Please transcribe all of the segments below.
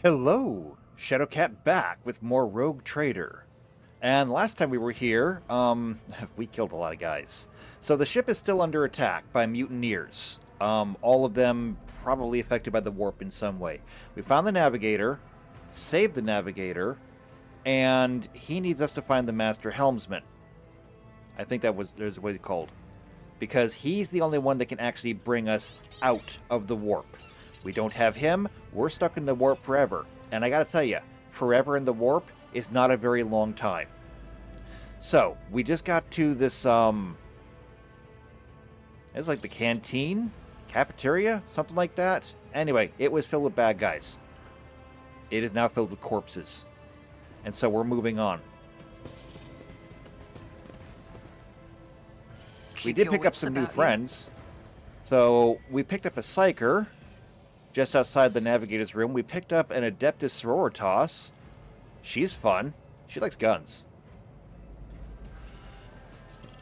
Hello, Shadowcat back with more Rogue Trader. And last time we were here, we killed a lot of guys. So the ship is still under attack by mutineers. All of them probably affected by the warp in some way. We found the navigator, saved the navigator, and he needs us to find the master helmsman. I think there's what it's called. Because he's the only one that can actually bring us out of the warp. We don't have him, we're stuck in the warp forever. And I gotta tell you, forever in the warp is not a very long time. So, we just got to this, it's like the canteen? Cafeteria? Something like that? Anyway, it was filled with bad guys. It is now filled with corpses. And so we're moving on. We did pick up some new friends. So, we picked up a Psyker. Just outside the navigator's room, we picked up an Adeptus Sororitas. She's fun. She likes guns.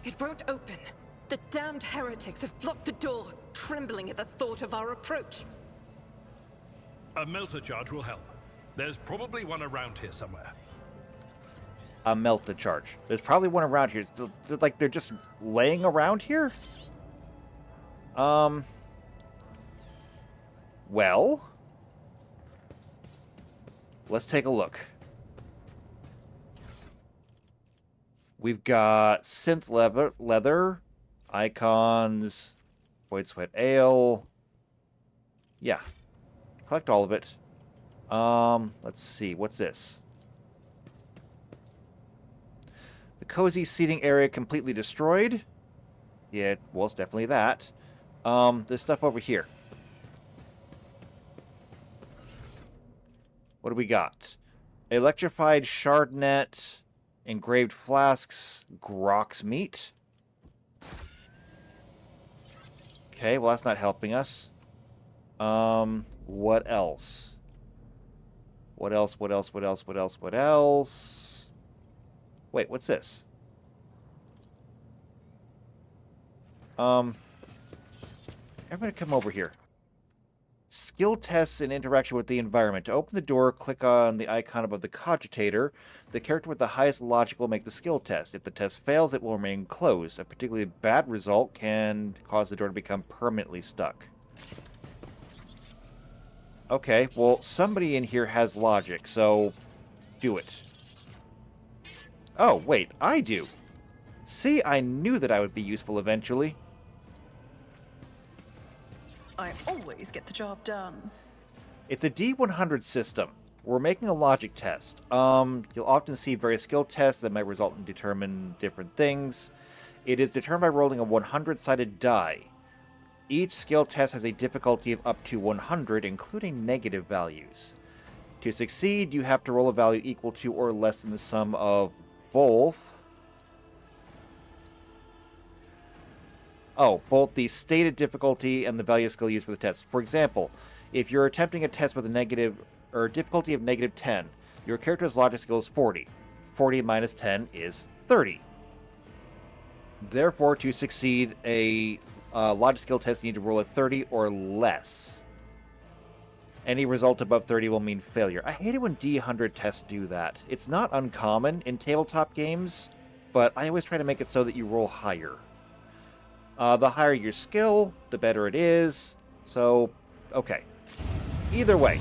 It won't open. The damned heretics have blocked the door, trembling at the thought of our approach. A melter charge will help. There's probably one around here somewhere. A melta charge. There's probably one around here. They're just laying around here? Well, let's take a look. We've got synth leather, icons, Void Sweat Ale. Yeah, collect all of it. Let's see, what's this? The cozy seating area completely destroyed. Yeah, well, it's definitely that. There's stuff over here. What do we got? Electrified shardnet, engraved flasks, Grok's meat. Okay, well that's not helping us. What else? What else? Wait, what's this? Everybody come over here. Skill tests and interaction with the environment. To open the door, click on the icon above the cogitator. The character with the highest logic will make the skill test. If the test fails, it will remain closed. A particularly bad result can cause the door to become permanently stuck. Okay, well, somebody in here has logic, so do it. Oh, wait, I do. See, I knew that I would be useful eventually. I always get the job done. It's a D100 system. We're making a logic test. You'll often see various skill tests that might result in determine different things. It is determined by rolling a 100-sided die. Each skill test has a difficulty of up to 100, including negative values. To succeed, you have to roll a value equal to or less than the sum of both. Oh, both the stated difficulty and the value of skill used for the test. For example, if you're attempting a test with a negative or difficulty of negative 10, your character's logic skill is 40. 40 minus 10 is 30. Therefore, to succeed a logic skill test, you need to roll a 30 or less. Any result above 30 will mean failure. I hate it when D100 tests do that. It's not uncommon in tabletop games, but I always try to make it so that you roll higher. The higher your skill, the better it is. So, okay. Either way,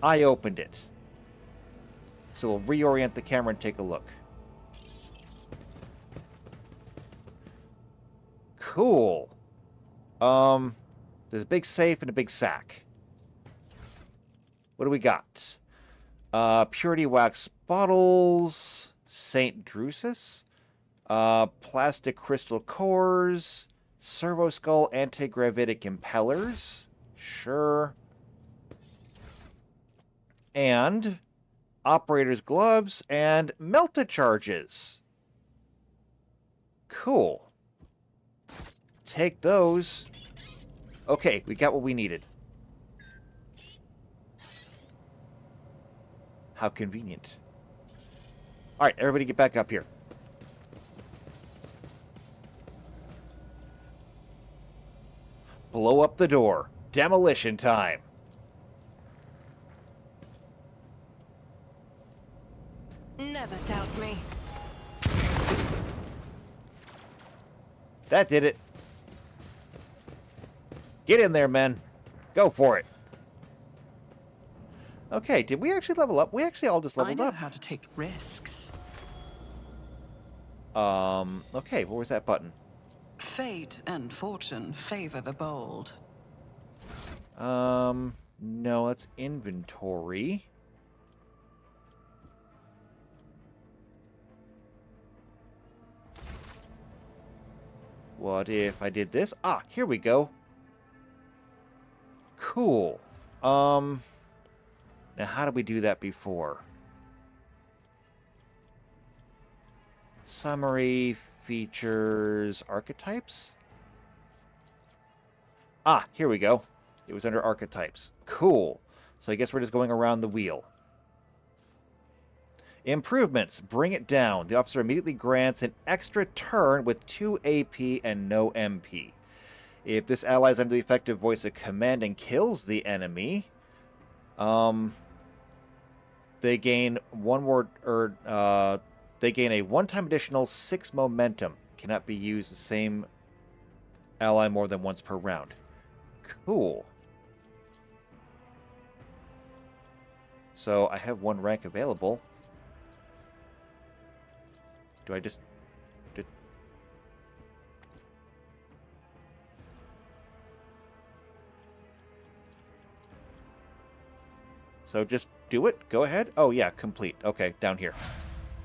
I opened it. So we'll reorient the camera and take a look. Cool. There's a big safe and a big sack. What do we got? Purity wax bottles, St. Drusus, plastic crystal cores, servo skull anti-gravitic impellers. Sure. And operator's gloves and melta charges. Cool. Take those. Okay, we got what we needed. How convenient. Alright, everybody get back up here. Blow up the door. Demolition time. never doubt me. That did it. Get in there, men. Go for it. Okay, did we actually level up? We actually all just I leveled know up. how to take risks. Okay, what was that button? Fate and fortune favor the bold. No, that's inventory. What if I did this? Ah, here we go. Cool. Now how did we do that before? Summary, features, archetypes? Ah, here we go. It was under archetypes. Cool. So I guess we're just going around the wheel. Improvements. Bring it down. The officer immediately grants an extra turn with 2 AP and no MP. If this ally is under the effective voice of command and kills the enemy, they gain they gain a one-time additional 6 momentum. Cannot be used the same ally more than once per round. Cool. So I have 1 rank available. Do I just... So just do it? Go ahead? Oh yeah, complete. Okay, down here.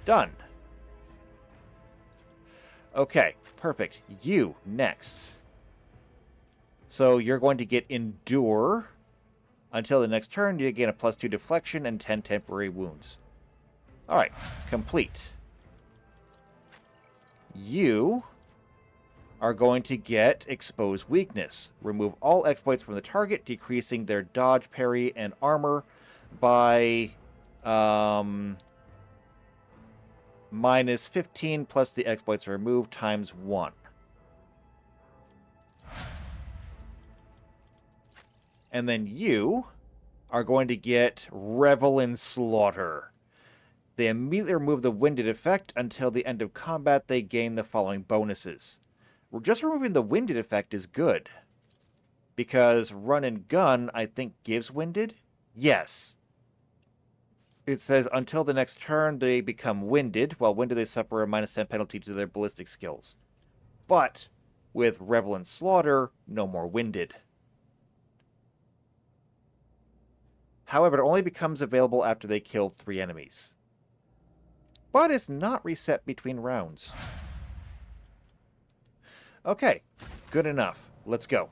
Done. Okay, perfect. You, next. So you're going to get Endure. Until the next turn, you gain a +2 deflection and 10 temporary wounds. Alright, complete. You are going to get Expose Weakness. Remove all exploits from the target, decreasing their dodge, parry, and armor by minus 15 plus the exploits removed times 1. And then you are going to get Revel in Slaughter. They immediately remove the winded effect. Until the end of combat, they gain the following bonuses. Just removing the winded effect is good. Because run and gun, I think, gives winded? Yes. It says, until the next turn, they become winded. While winded, they suffer a -10 penalty to their ballistic skills. But with Revel in Slaughter, no more winded. However, it only becomes available after they kill 3 enemies. But it's not reset between rounds. Okay, good enough. Let's go.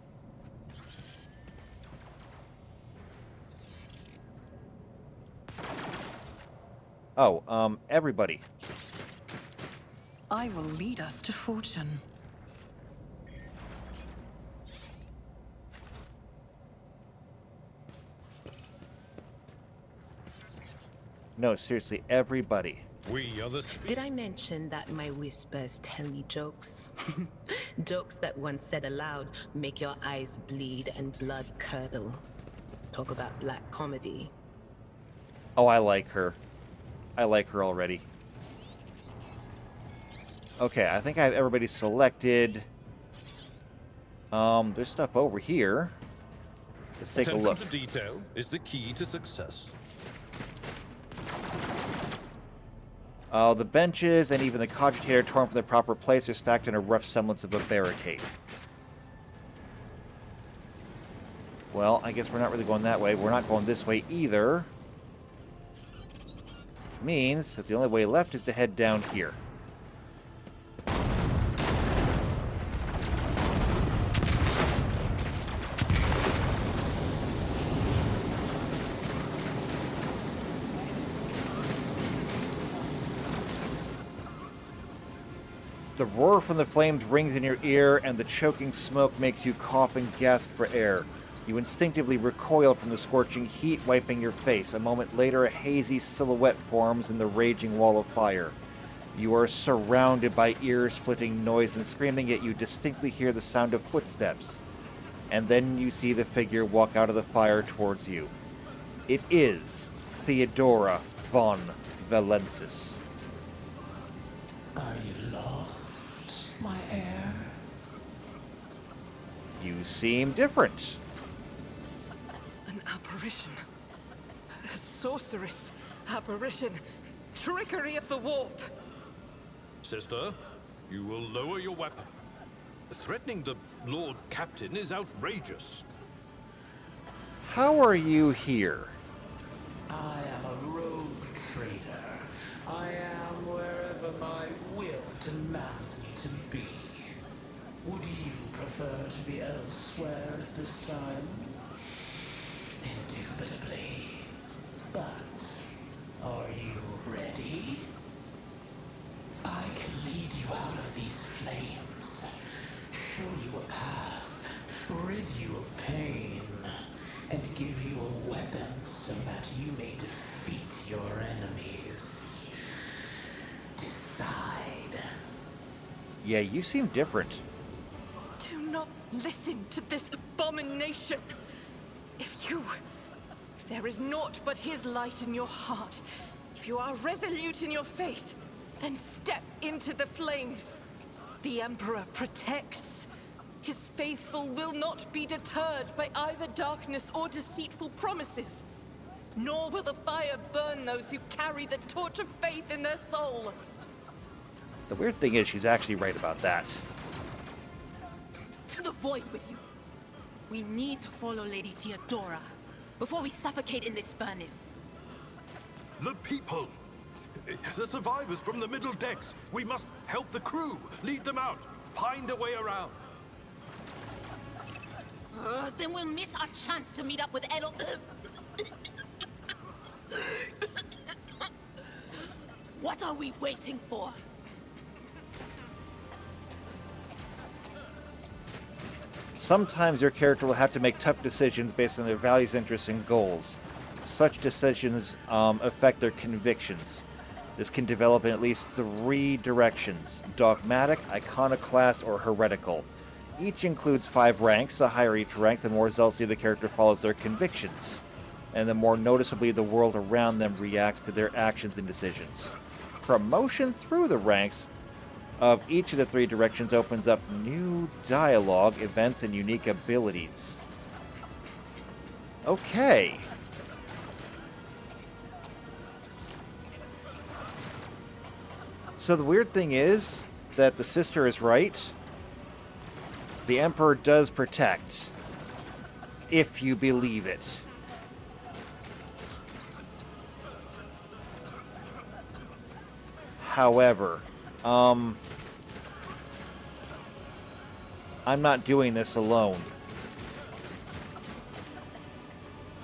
Oh, everybody. I will lead us to fortune. No, seriously, everybody. We are the Did I mention that my whispers tell me jokes? Jokes that once said aloud make your eyes bleed and blood curdle. Talk about black comedy. Oh, I like her. I like her already. Okay, I think I have everybody selected. There's stuff over here. Let's take a look. Attention to detail is the key to success. The benches and even the cogitator torn from their proper place are stacked in a rough semblance of a barricade. Well, I guess we're not really going that way. We're not going this way either. Which means that the only way left is to head down here. The roar from the flames rings in your ear, and the choking smoke makes you cough and gasp for air. You instinctively recoil from the scorching heat, wiping your face. A moment later, a hazy silhouette forms in the raging wall of fire. You are surrounded by ear-splitting noise and screaming, yet you distinctly hear the sound of footsteps. And then you see the figure walk out of the fire towards you. It is Theodora von Valensis. Are you lost, my heir? You seem different. An apparition. A sorceress. Apparition. Trickery of the warp. Sister, you will lower your weapon. Threatening the Lord Captain is outrageous. How are you here? I am a rogue trader. I am wherever my will demands me to be. Would you prefer to be elsewhere at this time? Indubitably. But are you ready? I can lead you out of these flames, show you a path, rid you of pain, and give you a weapon so that you may defeat your enemies. Decide. Yeah, you seem different. Do not listen to this abomination. If there is naught but his light in your heart, if you are resolute in your faith, then step into the flames. The Emperor protects. His faithful will not be deterred by either darkness or deceitful promises. Nor will the fire burn those who carry the torch of faith in their soul. The weird thing is she's actually right about that. To the void with you. We need to follow Lady Theodora before we suffocate in this furnace. The people! The survivors from the middle decks! We must help the crew! Lead them out! Find a way around! Then we'll miss our chance to meet up with Edel. What are we waiting for? Sometimes your character will have to make tough decisions based on their values, interests, and goals. Such decisions affect their convictions. This can develop in at least 3 directions: dogmatic, iconoclast, or heretical. Each includes 5 ranks. The higher each rank, the more zealously the character follows their convictions, and the more noticeably the world around them reacts to their actions and decisions. Promotion through the ranks of each of the 3 directions opens up new dialogue, events, and unique abilities. Okay. So the weird thing is that the sister is right. The Emperor does protect, if you believe it. However, I'm not doing this alone.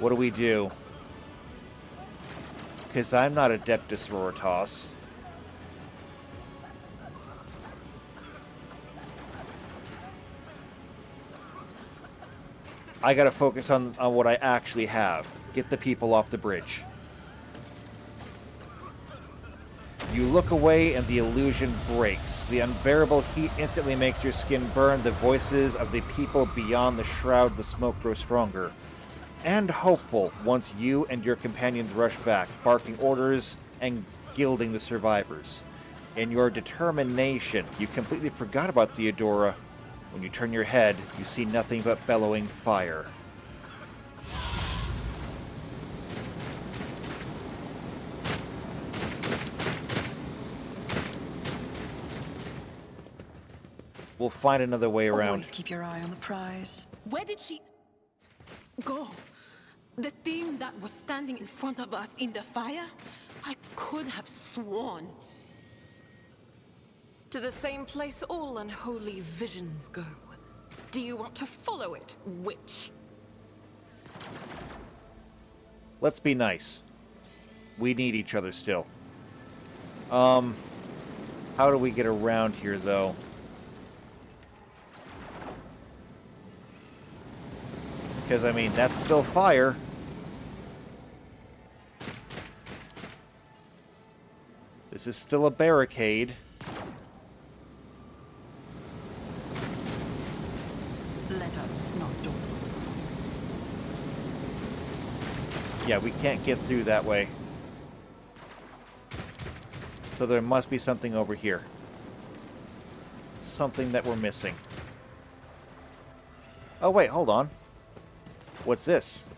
What do we do? Because I'm not Adeptus Roritas. I gotta focus on what I actually have. Get the people off the bridge. You look away and the illusion breaks. The unbearable heat instantly makes your skin burn. The voices of the people beyond the shroud, the smoke grows stronger and hopeful once you and your companions rush back, barking orders and gilding the survivors. In your determination, you completely forgot about Theodora. When you turn your head, you see nothing but bellowing fire. We'll find another way around. Always keep your eye on the prize. Where did she go? The thing that was standing in front of us in the fire? I could have sworn. To the same place all unholy visions go. Do you want to follow it, witch? Let's be nice. We need each other still. How do we get around here, though? Because, I mean, that's still fire. This is still a barricade. Let us not dawdle. Yeah, we can't get through that way. So there must be something over here. something that we're missing. Oh, wait, hold on. What's this?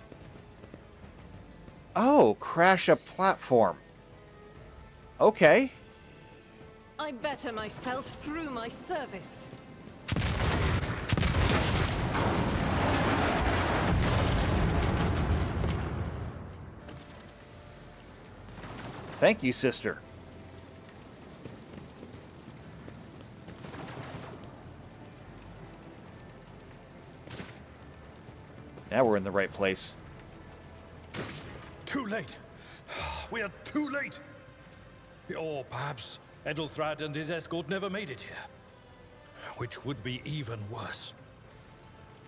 Oh, crash a platform. Okay. I better myself through my service. Thank you, sister. Now we're in the right place. Too late. We are too late. Or perhaps Edelthrad and his escort never made it here. Which would be even worse.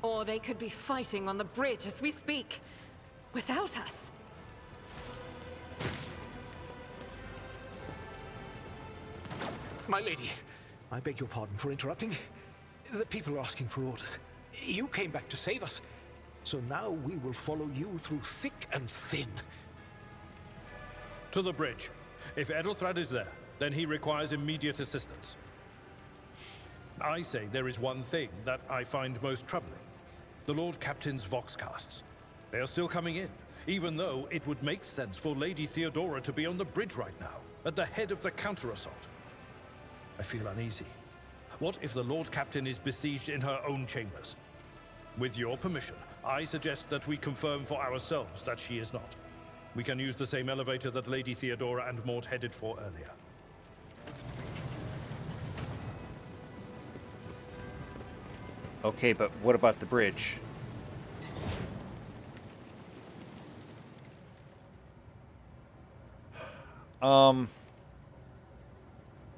Or they could be fighting on the bridge as we speak, without us. My lady, I beg your pardon for interrupting. The people are asking for orders. You came back to save us. So now we will follow you through thick and thin. To the bridge. If Edelthrad is there, then he requires immediate assistance. I say there is one thing that I find most troubling. The Lord Captain's Voxcasts. They are still coming in, even though it would make sense for Lady Theodora to be on the bridge right now, at the head of the counter-assault. I feel uneasy. What if the Lord Captain is besieged in her own chambers? With your permission, I suggest that we confirm for ourselves that she is not. We can use the same elevator that Lady Theodora and Mort headed for earlier. Okay, but what about the bridge?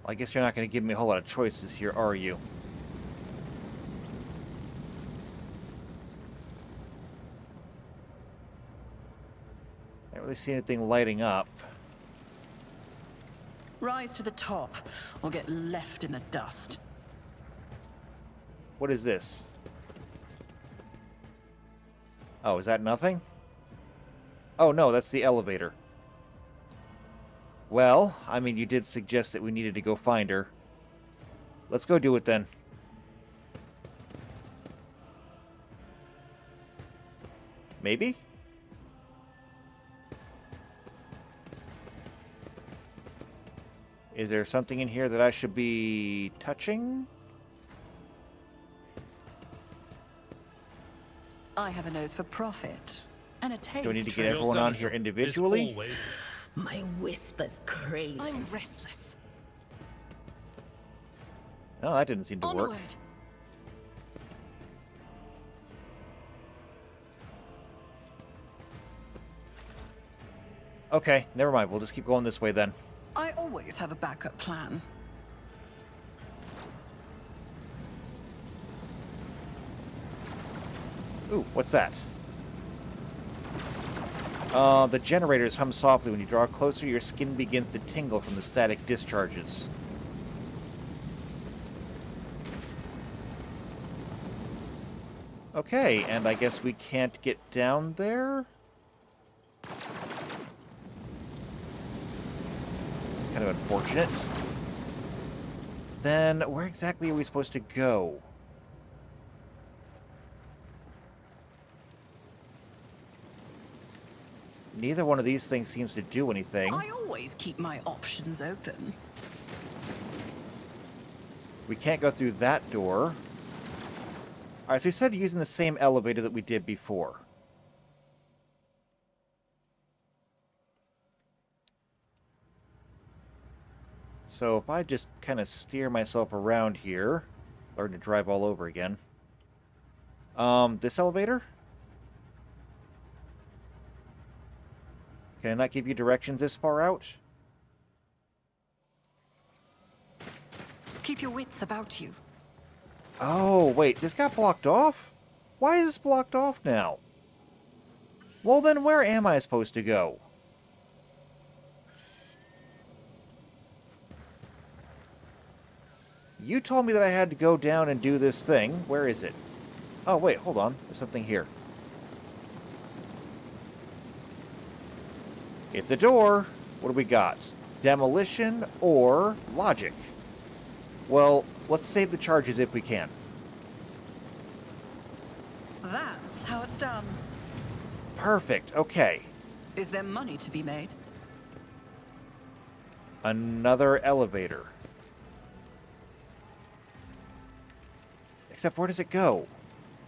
I guess you're not going to give me a whole lot of choices here, are you? I don't really see anything lighting up. Rise to the top, or get left in the dust. What is this? Oh, is that nothing? Oh, no, that's the elevator. Well, I mean, you did suggest that we needed to go find her. Let's go do it then. Maybe? Is there something in here that I should be touching? I have a nose for profit. And a taste. Do I need to get for- everyone on here individually? My whisper's crazy. I'm restless. No, that didn't seem to work. Onward. Okay, never mind. We'll just keep going this way then. I always have a backup plan. Ooh, what's that? The generators hum softly. When you draw closer, your skin begins to tingle from the static discharges. Okay, and I guess we can't get down there? It's kind of unfortunate. Then, where exactly are we supposed to go? Neither one of these things seems to do anything. I always keep my options open. We can't go through that door. Alright, so we said using the same elevator that we did before. So if I just kind of steer myself around here, learn to drive all over again. This elevator? Can I not give you directions this far out? Keep your wits about you. Oh, wait, this got blocked off? Why is this blocked off now? Well, then where am I supposed to go? You told me that I had to go down and do this thing. Where is it? Oh, wait, hold on. There's something here. It's a door. What do we got? Demolition or logic? Well, let's save the charges if we can. That's how it's done. Perfect. Okay. Is there money to be made? Another elevator. Except where does it go?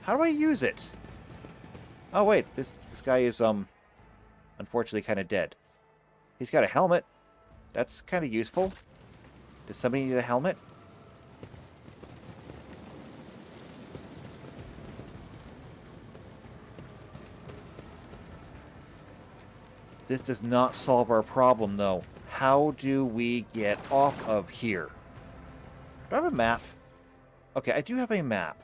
How do I use it? Oh wait, this guy is unfortunately kind of dead. He's got a helmet. That's kind of useful. Does somebody need a helmet? This does not solve our problem, though. How do we get off of here? Do I have a map? Okay, I do have a map.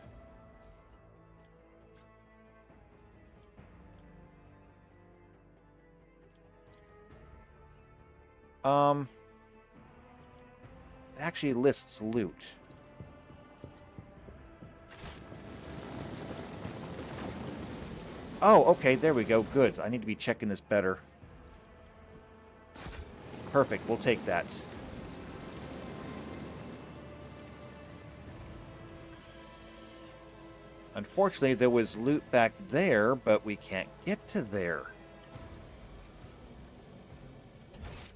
It actually lists loot. Oh, okay, there we go. Goods. I need to be checking this better. Perfect, we'll take that. Unfortunately, there was loot back there, but we can't get to there.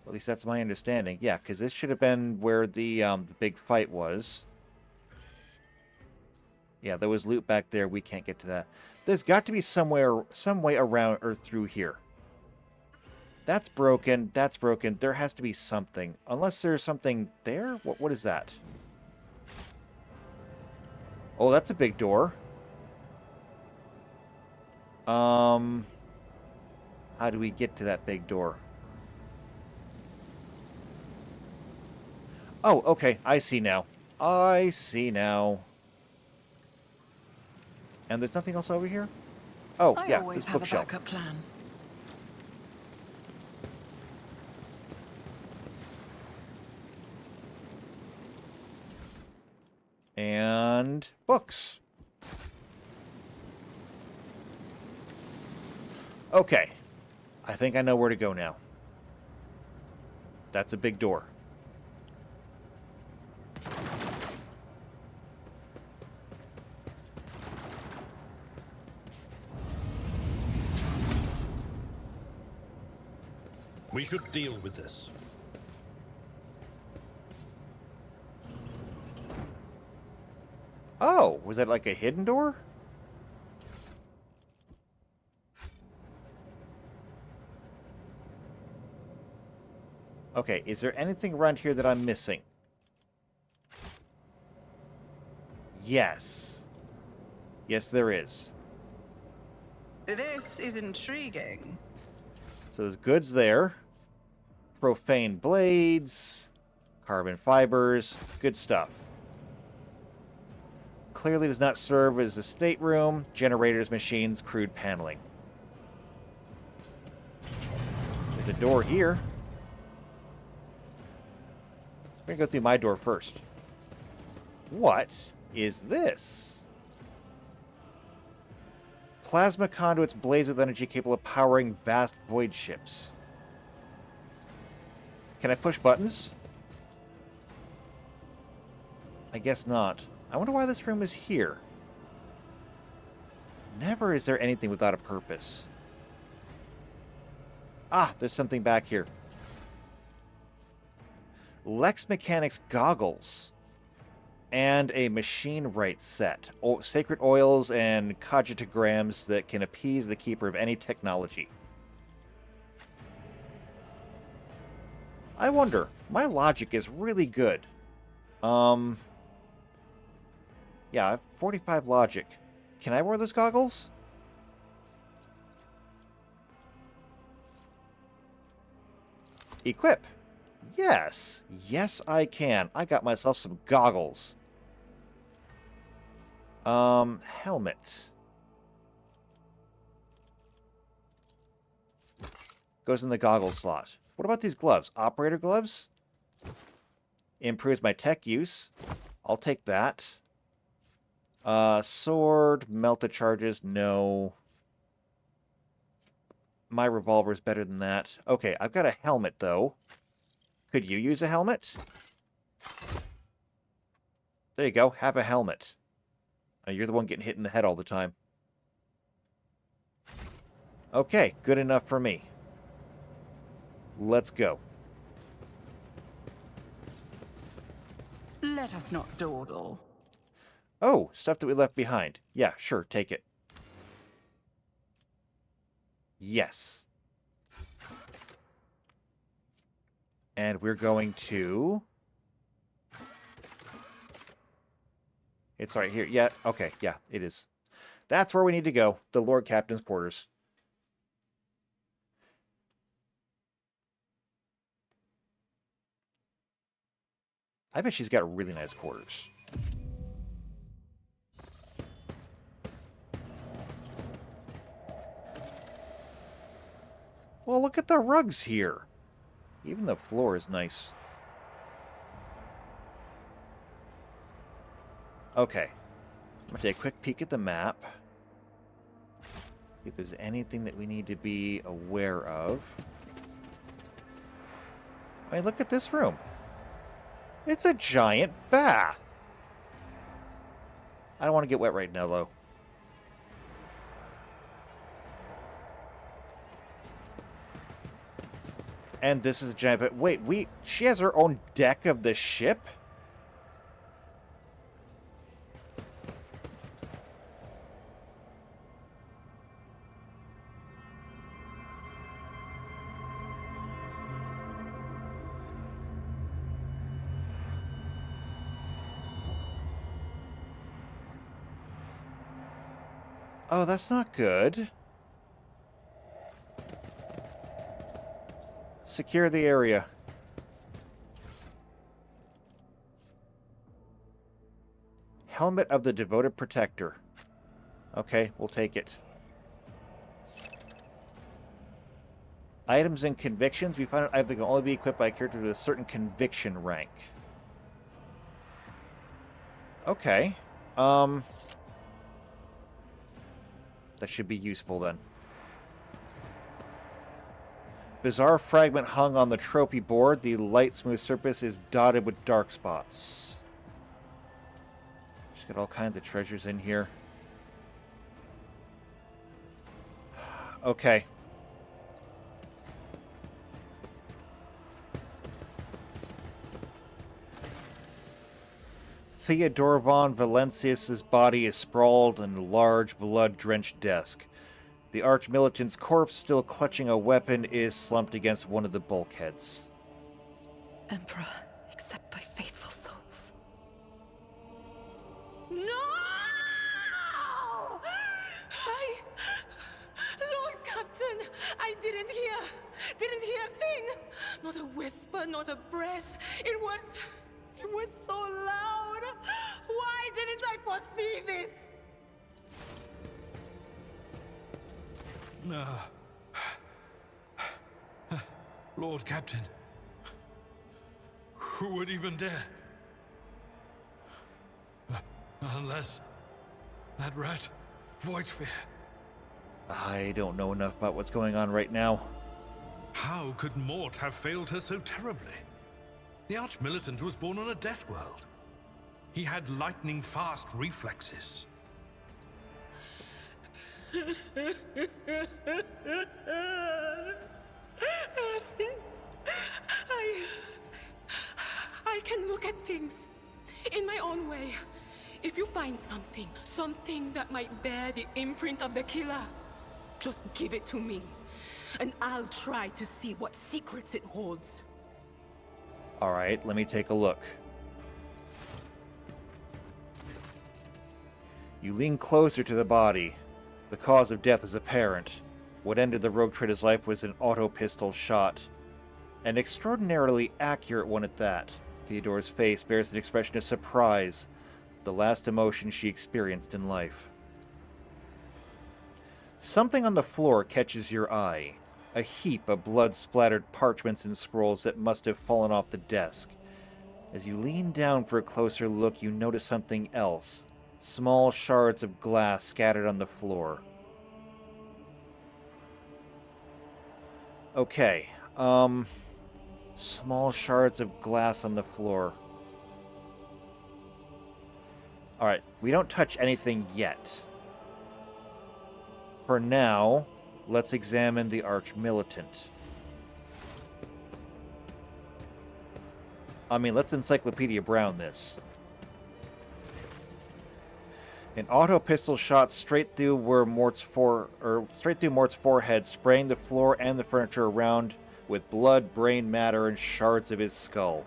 At least that's my understanding. Yeah, because this should have been where the big fight was. Yeah, there was loot back there. We can't get to that. There's got to be some way around or through here. That's broken. That's broken. There has to be something. Unless there's something there? What is that? Oh, that's a big door. How do we get to that big door? Oh, okay. I see now. I see now. And there's nothing else over here? Oh, I yeah, always this have a bookshelf. backup plan. And books. Okay. I think I know where to go now. That's a big door. We should deal with this. Oh, was that like a hidden door? Okay, is there anything around here that I'm missing? Yes. Yes, there is. This is intriguing. So there's goods there. Profane blades. Carbon fibers. Good stuff. Clearly does not serve as a stateroom. Generators, machines, crude paneling. There's a door here. I'm going to go through my door first. What is this? Plasma conduits blaze with energy capable of powering vast void ships. Can I push buttons? I guess not. I wonder why this room is here. Never is there anything without a purpose. Ah, there's something back here. Lex Mechanics goggles. And a machine right set. Sacred oils and cogitagrams that can appease the keeper of any technology. I wonder. My logic is really good. Yeah, I have 45 logic. Can I wear those goggles? Equip. Yes. Yes, I can. I got myself some goggles. Helmet. Goes in the goggle slot. What about these gloves? Operator gloves? Improves my tech use. I'll take that. Sword, melta charges, no. My revolver's better than that. Okay, I've got a helmet, though. Could you use a helmet? There you go. Have a helmet. You're the one getting hit in the head all the time. Okay, good enough for me. Let's go. Let us not dawdle. Oh, stuff that we left behind. Yeah, sure, take it. Yes. And we're going to... It's right here. Yeah, okay, yeah, it is. That's where we need to go. The Lord Captain's quarters. I bet she's got really nice quarters. Well, look at the rugs here. Even the floor is nice. Okay. I'm going to take a quick peek at the map. See if there's anything that we need to be aware of. I mean, look at this room. It's a giant bath. I don't want to get wet right now, though. And this is a giant... But wait, she has her own deck of the ship? Oh, that's not good. Secure the area. Helmet of the Devoted Protector. Okay, we'll take it. Items and convictions. We find out items that can only be equipped by a character with a certain conviction rank. Okay. That should be useful then. Bizarre fragment hung on the trophy board. The light, smooth surface is dotted with dark spots. She's got all kinds of treasures in here. Okay. Theodore von Valencius's body is sprawled on a large, blood-drenched desk. The arch-militant's corpse, still clutching a weapon, is slumped against one of the bulkheads. Emperor, accept thy faithful souls. No! Lord Captain, I didn't hear a thing. Not a whisper, not a breath. It was so loud. Why didn't I foresee this? Lord Captain. Who would even dare? Unless that rat, Voidsphere. I don't know enough about what's going on right now. How could Mort have failed her so terribly? The Arch-Militant was born on a death world. He had lightning-fast reflexes. I can look at things in my own way. If you find something that might bear the imprint of the killer, just give it to me, and I'll try to see what secrets it holds. Alright, let me take a look. You lean closer to the body. The cause of death is apparent. What ended the rogue trader's life was an auto-pistol shot. An extraordinarily accurate one at that. Theodore's face bears an expression of surprise, the last emotion she experienced in life. Something on the floor catches your eye. A heap of blood-splattered parchments and scrolls that must have fallen off the desk. As you lean down for a closer look, you notice something else. Small shards of glass scattered on the floor. Okay, small shards of glass on the floor. Alright, we don't touch anything yet. For now, let's examine the Arch-Militant. I mean, let's Encyclopedia Brown this. An auto pistol shot straight through Mort's forehead, spraying the floor and the furniture around with blood, brain matter, and shards of his skull.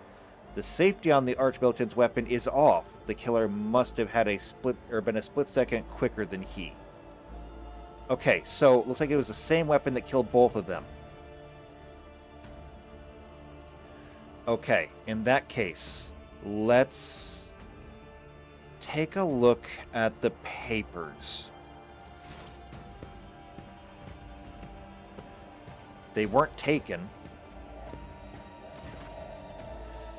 The safety on the Arch-Militant's weapon is off. The killer must have had been a split second quicker than he. Okay, so looks like it was the same weapon that killed both of them. Okay, in that case, let's take a look at the papers. They weren't taken.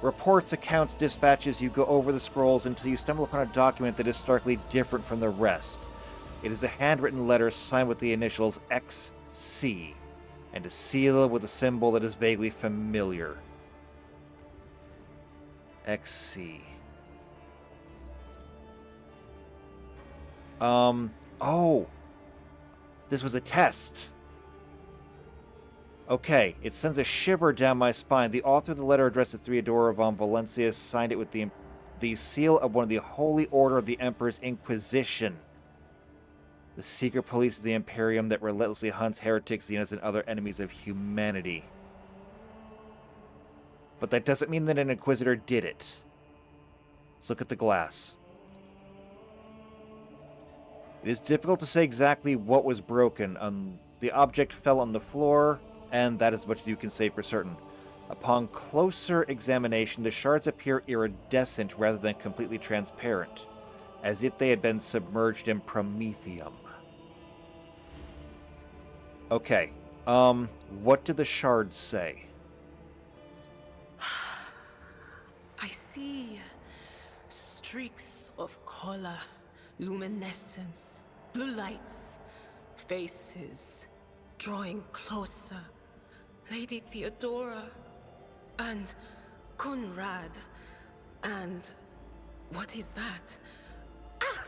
Reports, accounts, dispatches, you go over the scrolls until you stumble upon a document that is starkly different from the rest. It is a handwritten letter signed with the initials XC, and a seal with a symbol that is vaguely familiar. XC. Oh! This was a test! Okay, it sends a shiver down my spine. The author of the letter addressed to Theodora von Valencia signed it with the seal of one of the Holy Order of the Emperor's Inquisition. The secret police of the Imperium that relentlessly hunts heretics, Xenos, and other enemies of humanity. But that doesn't mean that an Inquisitor did it. Let's look at the glass. It is difficult to say exactly what was broken. The object fell on the floor, and that is much as you can say for certain. Upon closer examination, the shards appear iridescent rather than completely transparent, as if they had been submerged in promethium. Okay, what do the shards say? I see streaks of color, luminescence, blue lights, faces drawing closer. Lady Theodora and Conrad and what is that? Ah!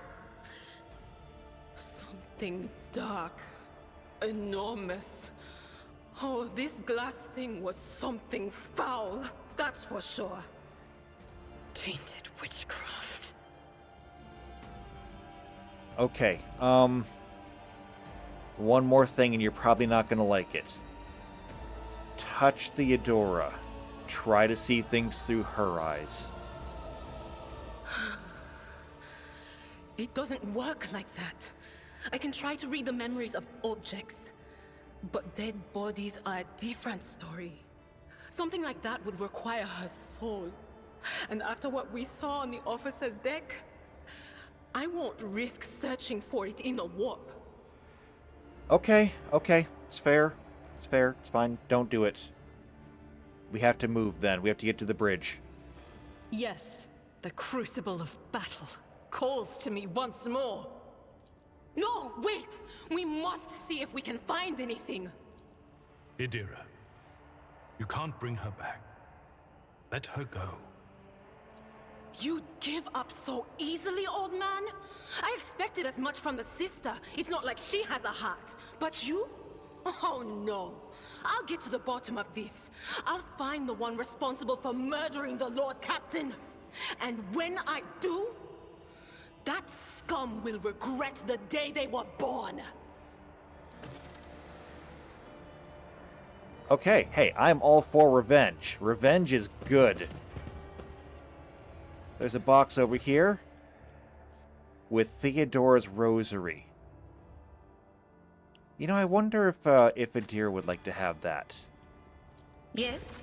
Something dark, enormous. Oh, this glass thing was something foul, that's for sure. Tainted witchcraft. Okay, one more thing and you're probably not going to like it. Touch Theodora. Try to see things through her eyes. It doesn't work like that. I can try to read the memories of objects, but dead bodies are a different story. Something like that would require her soul. And after what we saw on the officer's deck, I won't risk searching for it in a warp. Okay, it's fair. It's fair, it's fine. Don't do it. We have to move then. We have to get to the bridge. Yes, the crucible of battle calls to me once more. No, wait! We must see if we can find anything. Idira, you can't bring her back. Let her go. You'd give up so easily, old man? I expected as much from the sister. It's not like she has a heart. But you? Oh no. I'll get to the bottom of this. I'll find the one responsible for murdering the Lord Captain. And when I do, that scum will regret the day they were born. Okay, hey, I'm all for revenge. Revenge is good. There's a box over here with Theodora's rosary. You know, I wonder if Idira would like to have that. Yes?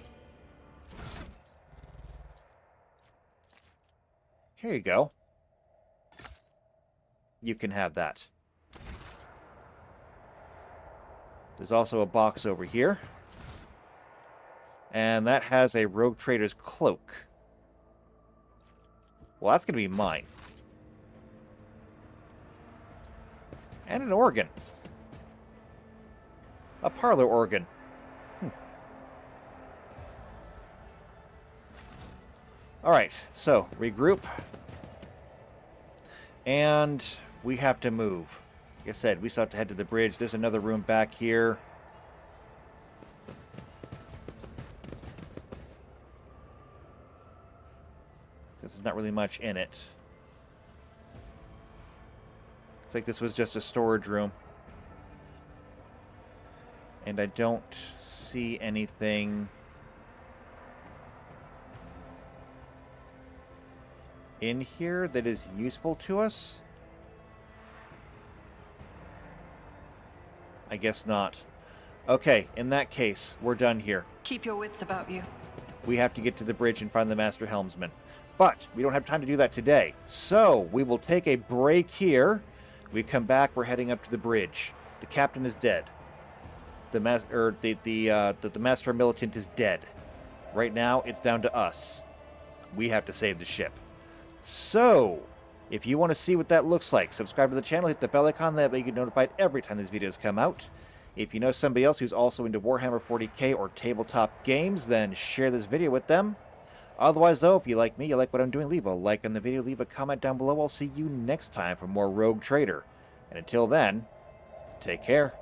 Here you go. You can have that. There's also a box over here. And that has a Rogue Trader's cloak. Well, that's going to be mine. And an organ. A parlor organ. Alright, so, regroup. And we have to move. Like I said, we still have to head to the bridge. There's another room back here. There's not really much in it. Looks like this was just a storage room. And I don't see anything in here that is useful to us. I guess not. Okay, in that case, we're done here. Keep your wits about you. We have to get to the bridge and find the Master Helmsman. But we don't have time to do that today. So we will take a break here. We come back, we're heading up to the bridge. The captain is dead. The Master Militant is dead. Right now, it's down to us. We have to save the ship. So, if you want to see what that looks like, subscribe to the channel, hit the bell icon, that way you get notified every time these videos come out. If you know somebody else who's also into Warhammer 40k or tabletop games, then share this video with them. Otherwise, though, if you like me, you like what I'm doing, leave a like on the video, leave a comment down below. I'll see you next time for more Rogue Trader. And until then, take care.